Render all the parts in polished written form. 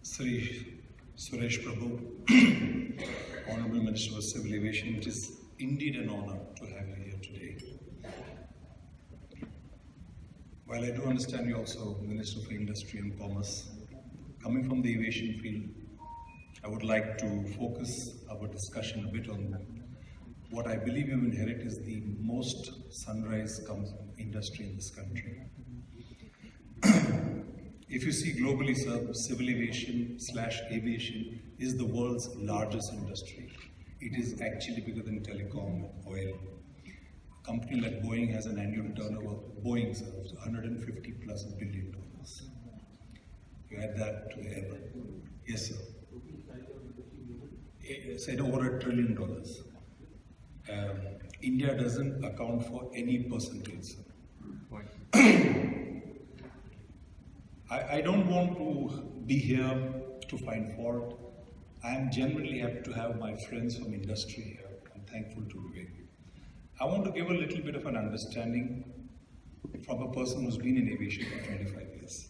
Shri Suresh Prabhu, Honorable Minister of Civil Aviation, it is indeed an honor to have you here today. While I do understand you're also Minister for Industry and Commerce, coming from the aviation field, I would like to focus our discussion a bit on what I believe you inherit is the most sunrise industry in this country. If you see globally, sir, civil aviation / aviation is the world's largest industry. It is actually bigger than telecom and oil. A company like Boeing has an annual turnover, Boeing, sir, $150+ billion. You add that to the air. Yes, sir. It's at over $1 trillion. India doesn't account for any percentage, sir. I don't want to be here to find fault. I am genuinely happy to have my friends from industry here. I'm thankful to Vivek. I want to give a little bit of an understanding from a person who's been in aviation for 25 years.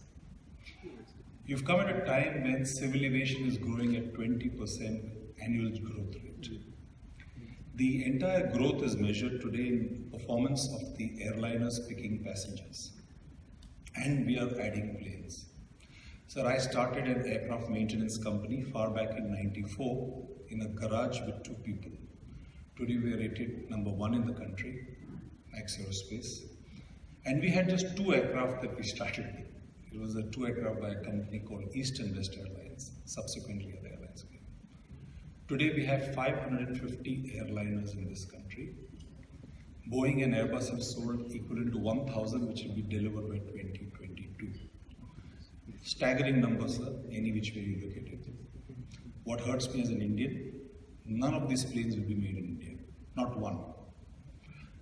You've come at a time when civil aviation is growing at 20% annual growth rate. The entire growth is measured today in performance of the airliners picking passengers. And we are adding planes. Sir, I started an aircraft maintenance company far back in '94 in a garage with 2 people. Today we are rated #1 in the country, Max AeroSpace. And we had just 2 aircraft that we started with. It was a 2 aircraft by a company called East and West Airlines, subsequently other airlines came. Today we have 550 airliners in this country. Boeing and Airbus have sold equivalent to 1,000, which will be delivered by 2022. Staggering numbers, sir, any which way you look at it. What hurts me as an Indian, none of these planes will be made in India, not one.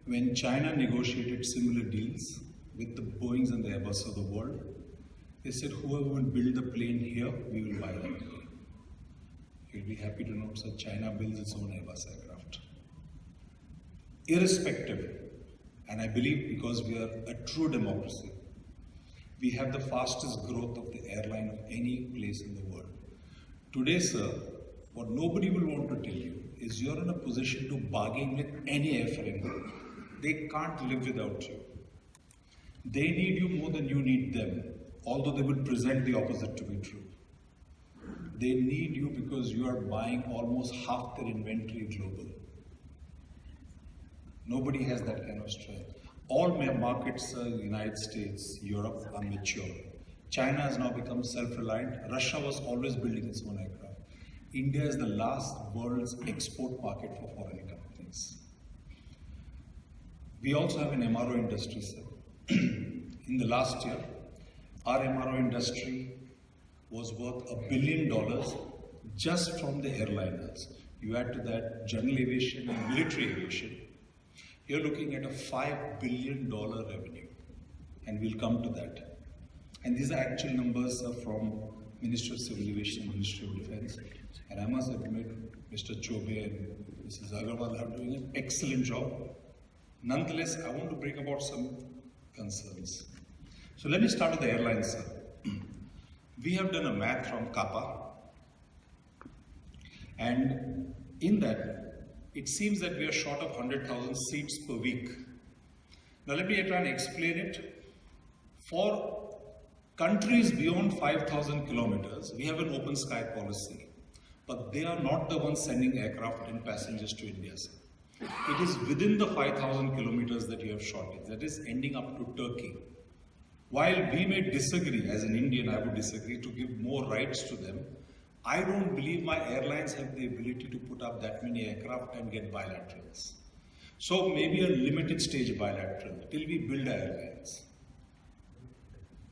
When China negotiated similar deals with the Boeings and the Airbus of the world, they said, whoever will build the plane here, we will buy that plane. You'll be happy to note that China builds its own Airbus aircraft. Irrespective, and I believe because we are a true democracy, we have the fastest growth of the airline of any place in the world. Today, sir, what nobody will want to tell you is you're in a position to bargain with any airframe. They can't live without you. They need you more than you need them, although they will present the opposite to be true. They need you because you are buying almost half their inventory global. Nobody has that kind of strength. All markets, United States, Europe are mature. China has now become self-reliant. Russia was always building its own aircraft. India is the last world's export market for foreign companies. We also have an MRO industry, sir. In the last year, our MRO industry was worth $1 billion just from the airliners. You add to that general aviation and military aviation, you're looking at a $5 billion revenue, and we'll come to that. And these are actual numbers from Ministry of Civil Aviation and Ministry of Defense. And I must admit, Mr. Chobe and Mrs. Agarwal are doing an excellent job. Nonetheless, I want to bring about some concerns. So let me start with the airlines, sir. We have done a math from CAPA, and in that, it seems that we are short of 100,000 seats per week. Now let me try and explain it. For countries beyond 5,000 kilometers, we have an open sky policy, but they are not the ones sending aircraft and passengers to India, sir. It is within the 5,000 kilometers that you have shortage, that is ending up to Turkey. While we may disagree, as an Indian I would disagree, to give more rights to them, I don't believe my airlines have the ability to put up that many aircraft and get bilaterals. So maybe a limited stage bilateral till we build our airlines.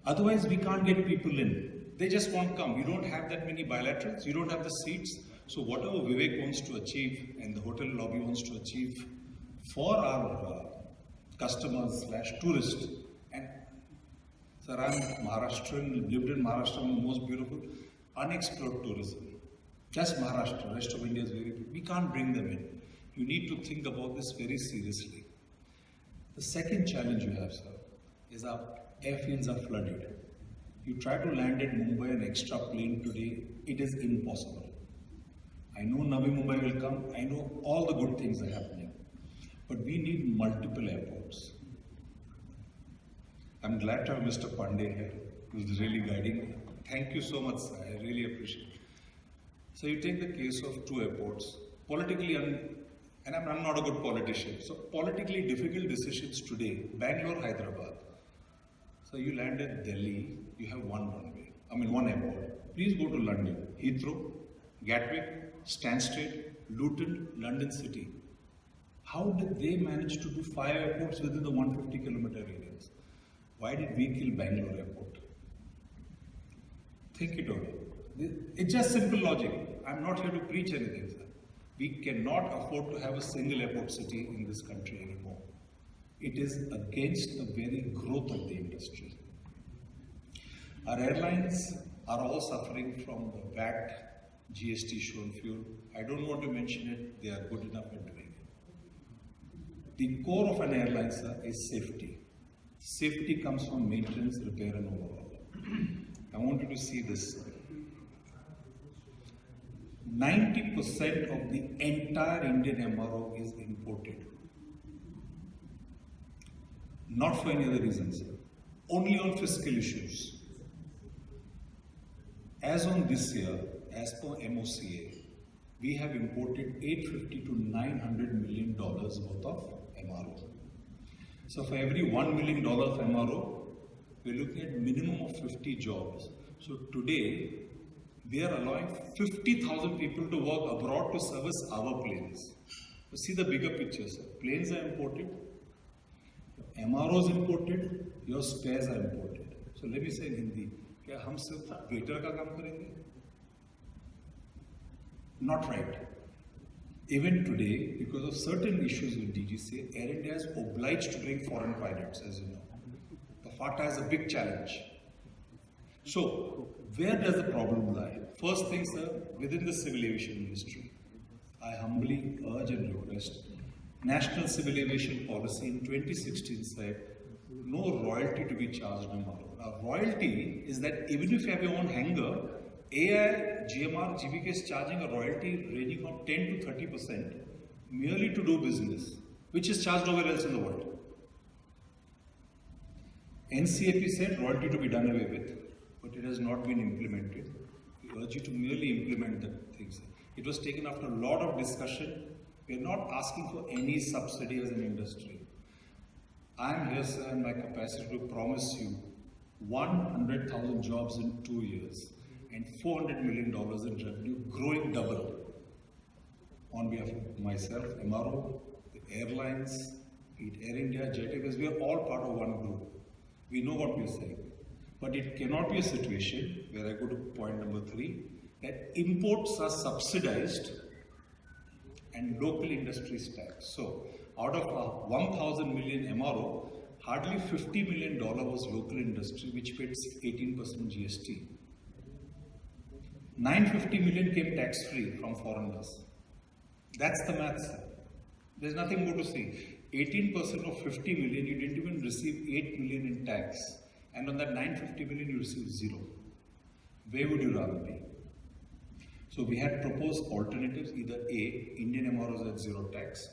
Otherwise, we can't get people in. They just won't come. You don't have that many bilaterals. You don't have the seats. So whatever Vivek wants to achieve and the hotel lobby wants to achieve for our customers / tourists. And sir, I'm Maharashtrian, lived in Maharashtra, most beautiful. Unexplored tourism. Just Maharashtra, rest of India is very big. We can't bring them in. You need to think about this very seriously. The second challenge you have, sir, is our airfields are flooded. You try to land at Mumbai an extra plane today, it is impossible. I know Navi Mumbai will come, I know all the good things are happening, but we need multiple airports. I'm glad to have Mr. Pandey here, who's really guiding. Thank you so much, sir. I really appreciate it. So you take the case of two airports, politically, and I'm not a good politician, so politically difficult decisions today, Bangalore, Hyderabad. So you land at Delhi, you have one airport. Please go to London, Heathrow, Gatwick, Stansted, Luton, London City. How did they manage to do 5 airports within the 150-kilometer radius? Why did we kill Bangalore airport? Think it over. It's just simple logic. I'm not here to preach anything, sir. We cannot afford to have a single airport city in this country anymore. It is against the very growth of the industry. Our airlines are all suffering from the VAT, GST issue on fuel. I don't want to mention it, they are good enough at doing it. The core of an airline, sir, is safety. Safety comes from maintenance, repair and overhaul. I want you to see this. 90% of the entire Indian MRO is imported. Not for any other reasons, only on fiscal issues. As on this year, as per MOCA, we have imported $850 to $900 million worth of MRO. So for every $1 million of MRO, we're looking at minimum of 50 jobs. So today, we are allowing 50,000 people to work abroad to service our planes. So see the bigger picture, sir. Planes are imported, MROs imported, your spares are imported. So let me say in Hindi, क्या हम सिर्फ waiter का काम करेंगे? Not right. Even today, because of certain issues with DGCA, Air India is obliged to bring foreign pilots, as you know. The FATA is a big challenge. So, where does the problem lie? First thing, sir, within the civil aviation industry, I humbly urge and request, National Civil Aviation Policy in 2016 said, no royalty to be charged on MRO. Now, royalty is that even if you have your own hangar, AI, GMR, GBK is charging a royalty ranging from 10 to 30% merely to do business, which is charged nowhere else in the world. NCAP said royalty to be done away with, but it has not been implemented. We urge you to merely implement the things. It was taken after a lot of discussion. We are not asking for any subsidy as an industry. I am here, sir, in my capacity to promise you 100,000 jobs in 2 years and $400 million in revenue, growing double. On behalf of myself, MRO, the airlines, be it Air India, Jet Airways, we are all part of one group. We know what we are saying. But it cannot be a situation where I go to point number 3, that imports are subsidized and local industry taxed. So, out of 1,000 million MRO, hardly $50 million was local industry, which paid 18% GST. 950 million came tax-free from foreigners. That's the math, sir. There's nothing more to say. 18% of 50 million, you didn't even receive 8 million in tax. And on that 950 million, you received 0. Where would you rather be? So we had proposed alternatives, either A, Indian MROs at 0 tax.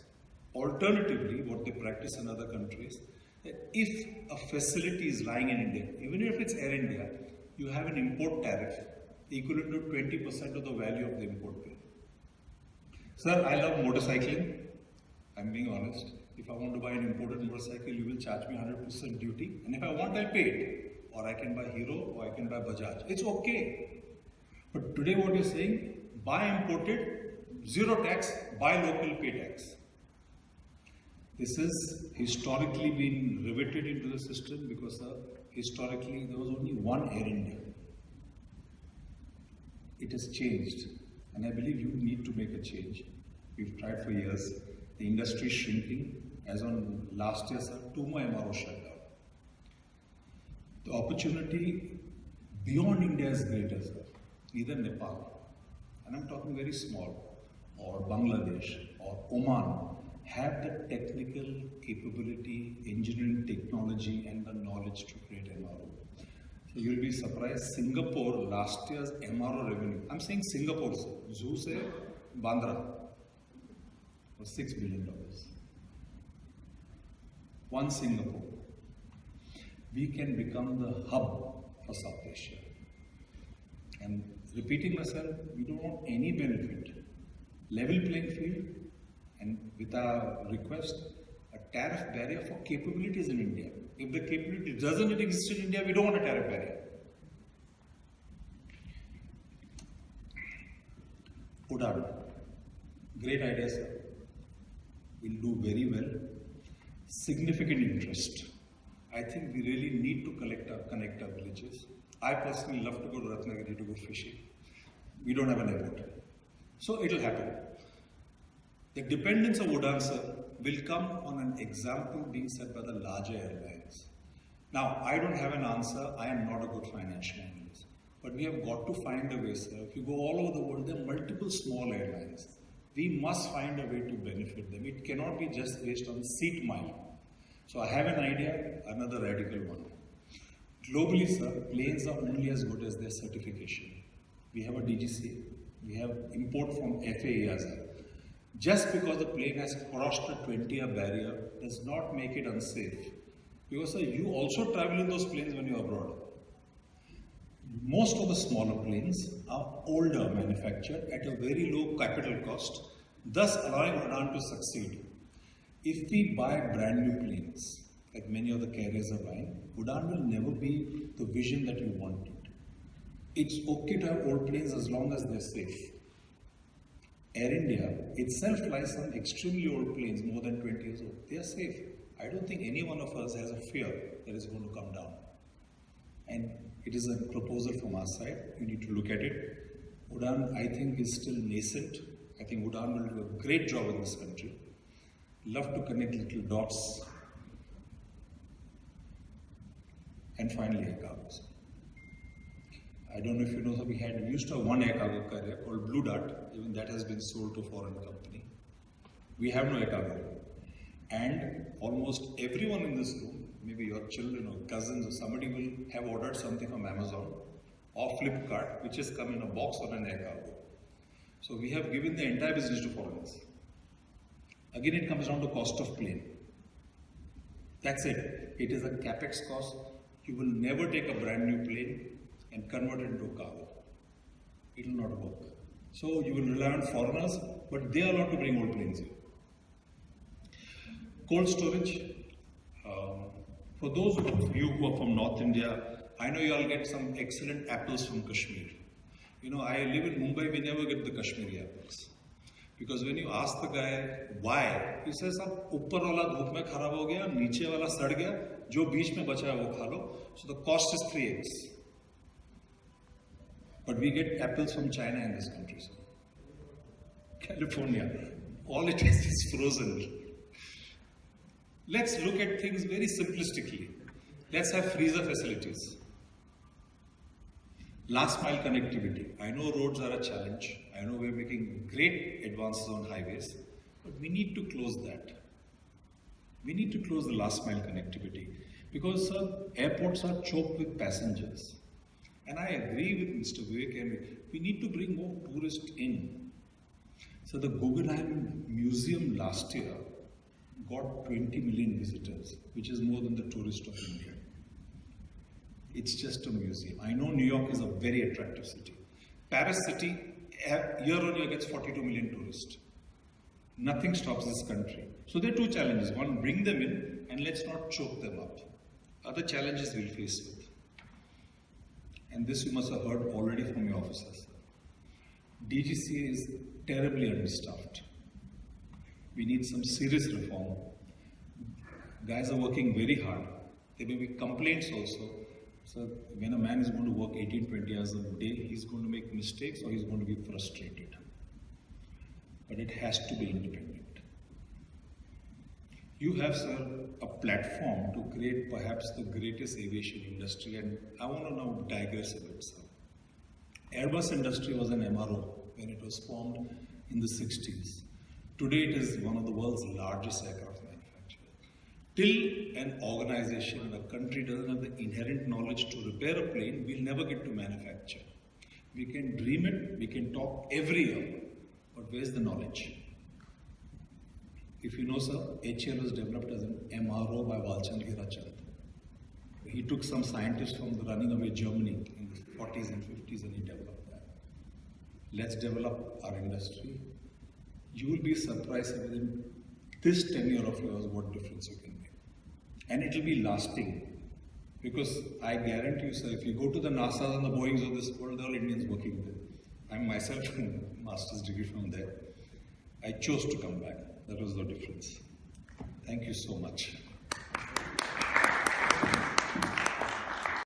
Alternatively, what they practice in other countries, that if a facility is lying in India, even if it's Air India, you have an import tariff equivalent to 20% of the value of the import bill. Sir, I love motorcycling. I'm being honest. If I want to buy an imported motorcycle, you will charge me 100% duty. And if I want, I'll pay it. Or I can buy Hero, or I can buy Bajaj. It's okay. But today what you're saying, buy imported, 0 tax, buy local, pay tax. This has historically been riveted into the system because historically there was only one Air India. It has changed, and I believe you need to make a change. We've tried for years. The industry is shrinking. As on last year, sir, 2 more MRO shut down. The opportunity beyond India is greater, sir. Either Nepal, and I'm talking very small, or Bangladesh, or Oman, have the technical capability, engineering technology, and the knowledge to create MRO. So you'll be surprised, Singapore last year's MRO revenue, I'm saying Singapore, Zoo se Bandra, was $6 billion. One Singapore. We can become the hub for South Asia. And repeating myself, we don't want any benefit. Level playing field, and with our request, a tariff barrier for capabilities in India. If the capability doesn't exist in India, we don't want a tariff barrier. Udan, great idea, sir. We'll do very well. Significant interest. I think we really need to connect our villages. I personally love to go to Ratnagiri to go fishing. We don't have an airport. So it'll happen. The dependence of Udan, sir, will come on an example being set by the larger airlines. Now, I don't have an answer. I am not a good financial analyst. But we have got to find a way, sir. If you go all over the world, there are multiple small airlines. We must find a way to benefit them. It cannot be just based on seat mile. So I have an idea, another radical one. Globally, sir, planes are only as good as their certification. We have a DGCA. We have import from FAA. Just because the plane has crossed a 20-year barrier does not make it unsafe. Because, sir, you also travel in those planes when you're abroad. Most of the smaller planes are older, manufactured at a very low capital cost, thus allowing Udan to succeed. If we buy brand new planes, like many of the carriers are buying, Udan will never be the vision that you want it. It's okay to have old planes as long as they're safe. Air India itself flies some extremely old planes, more than 20 years old. They are safe. I don't think any one of us has a fear that is going to come down. And it is a proposal from our side. We need to look at it. Udan, I think, is still nascent. I think Udan will do a great job in this country. Love to connect little dots. And finally, air cargos. I don't know if you know, so we used to have one air cargo carrier called Blue Dart. Even that has been sold to a foreign company. We have no air cargo. And almost everyone in this room, maybe your children or cousins or somebody will have ordered something from Amazon or Flipkart, which has come in a box on an air cargo. So we have given the entire business to foreigners. Again, it comes down to cost of plane. That's it. It is a capex cost. You will never take a brand new plane and convert it into a cargo. It will not work. So you will rely on foreigners, but they are allowed to bring old planes here. Cold storage. For those of you who are from North India, I know you all get some excellent apples from Kashmir. You know, I live in Mumbai, we never get the Kashmiri apples. Because when you ask the guy why, he says, "Ab upar wala dhoop mein kharab ho gaya, niche wala sad gaya, jo beech mein bacha hai wo kha lo." So the cost is 3x. But we get apples from China in this country. So. California, all it is frozen. Let's look at things very simplistically. Let's have freezer facilities. Last mile connectivity. I know roads are a challenge. I know we're making great advances on highways, but we need to close that. We need to close the last mile connectivity because airports are choked with passengers. And I agree with Mr. Vivek, and we need to bring more tourists in. So the Guggenheim Museum last year got 20 million visitors, which is more than the tourists of India. It's just a museum. I know New York is a very attractive city. Paris city, year on year, gets 42 million tourists. Nothing stops this country. So there are two challenges. One, bring them in and let's not choke them up. Other challenges we'll face with. And this you must have heard already from your officers. DGCA is terribly understaffed. We need some serious reform. Guys are working very hard. There may be complaints also. So when a man is going to work 18-20 hours a day, he's going to make mistakes or he's going to be frustrated. But it has to be independent. You have, sir, a platform to create perhaps the greatest aviation industry, and I want to now digress a bit, sir. Airbus industry was an MRO when it was formed in the 60s. Today it is one of the world's largest aircraft manufacturers. Till an organization and a country doesn't have the inherent knowledge to repair a plane, we'll never get to manufacture. We can dream it, we can talk every year, but where's the knowledge? If you know, sir, HAL was developed as an MRO by Walchand Hirachand. He took some scientists from the running away Germany in the 40s and 50s and he developed that. Let's develop our industry. You will be surprised within this tenure of yours what difference you can make. And it will be lasting. Because I guarantee you, sir, if you go to the NASAs and the Boeings of this world, they're all Indians working there. I'm myself from master's degree from there. I chose to come back. That was the difference. Thank you so much.